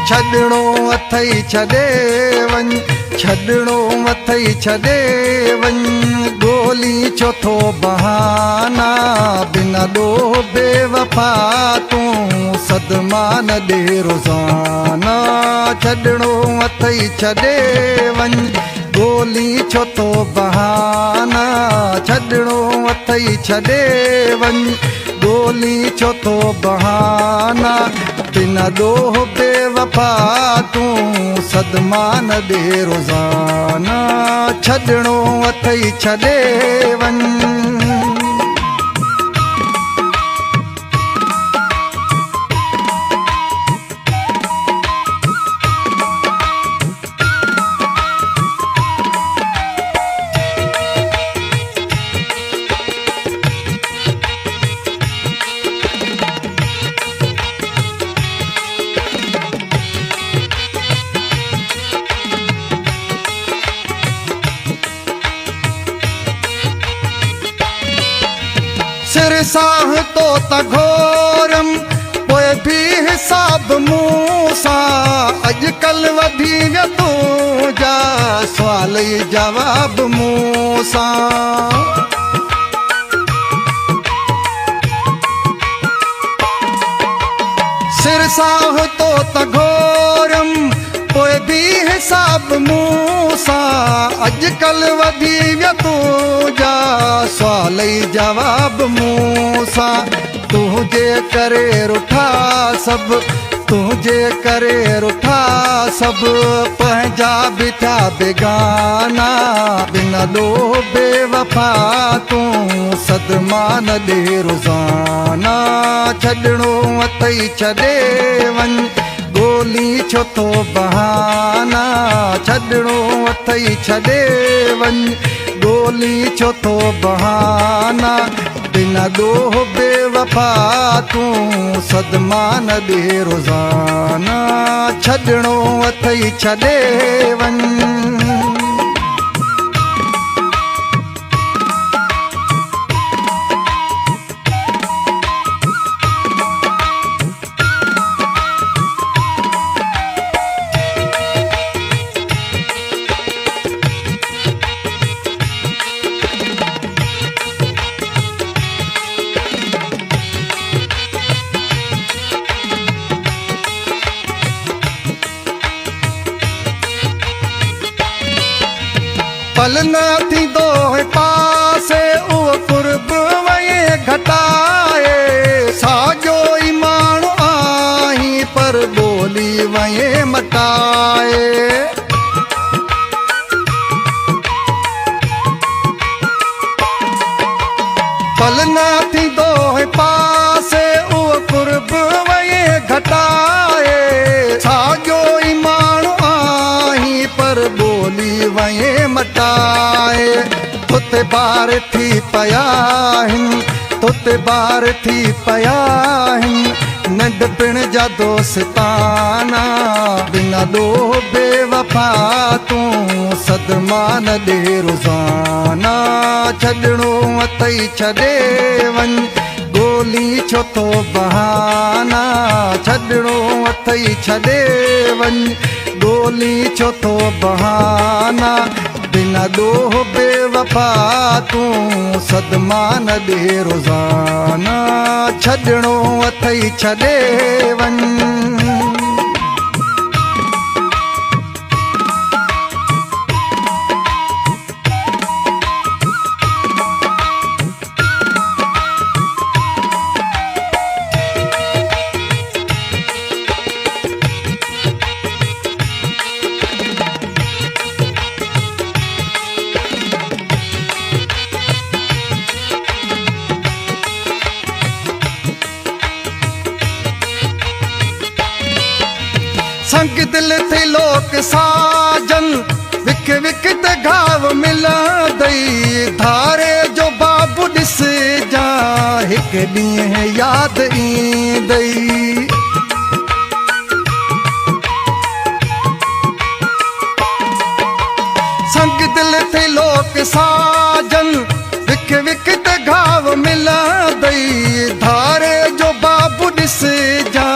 छॾणो अथई छॾे वञ, छॾणो अथई छॾे वञ, गोली छो थो बहाना, बिना ॾोह बेवफा तूं सदमा न ॾे रोज़ाना। छॾणो अथई छॾे वञ, गोली छो थो बहाना, छॾणो अथई छॾे वञ, गोली छो थो बहाना, बिना ॾोह बेवफा तूं सदमा न ॾे रोज़ाना। छॾणो अथई छॾे वञ। सिर साह तो त घोरम पोइ बि हिसाब मूं सां, अॼुकल्ह वधी विया तुंहिंजा सुवाल ई जवाब मूं सां। सिर साह तो त घोरम पोइ बि हिसाब मूं सां, अॼुकल्ह वधी विया तुंहिंजा सुवाल ई जवाब मूं सां। तुंहिंजे करे रुठा सभु, तुंहिंजे करे रुठा सभु, पंहिंजा बि थिया बेगाना, बिना ॾोह बेवफा तूं सदमा न ॾे रोज़ाना। छॾणो अथई छॾे वञ, गोली छो थो बहाना, छॾणो अथई छॾे वञ, गोली छो थो बहाना, बिना ॾोह बेवफा तूं सदमा न ॾे रोज़ाना। छॾणो अथई छॾे वञ। पल न थींदो है पासे उहो कुर्ब वये घटाए, साॻियो ई माण्हू आहीं पर ॿोली वये मटाए। पल न थींदो है पासे उहो कुर्ब वये घटाए, साॻियो ई माण्हू आहीं पर ॿोली वये मटाए। तुते बार थी पिया आहिनि, तुते बार थी पिया आहिनि, नंढपिण जा दोस्ताना, बिना ॾोह बेवफा तूं सदमा न ॾे रोज़ाना। छॾणो अथई छॾे वञ, गोली छो थो बहाना, छॾणो अथई छॾे वञ, गोली छो थो बहाना, बिना ॾोह बेवफा तूं सदमा न ॾे रोज़ाना। छॾणो अथई छॾे वञ। संग दिल थी लोक साजन, विक विक ते घाव मिलंदई, धारे जो बाबू ॾिस जा हिकु ॾींहुं यादि ईंदई। संग दिल थी लोक साजन, विक विक ते घाव मिलंदई, धारे जो बाबू ॾिस जा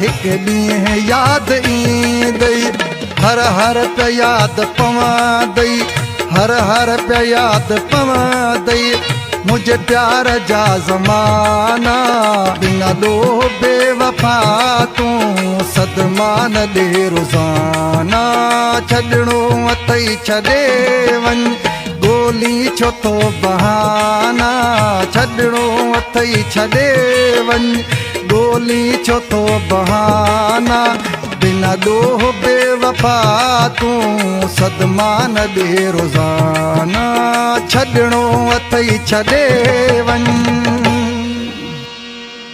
हिकु के ॾींहं यादि ईंदई हर हर पे यादि पवंदई हर हर पे यादि पवंदई मुझे प्यार जा ज़माना बिना ॾोह बेवफा तूं सदमान ॾे रोज़ाना छॾिणो अथई छॾे वञ गोली छो थो बहाना छॾिणो अथई छॾे वञ गोली छो थो बहाना बिना ॾोह बेवफा तूं सदमान ॾे रोज़ाना छॾिणो अथई छॾे वञ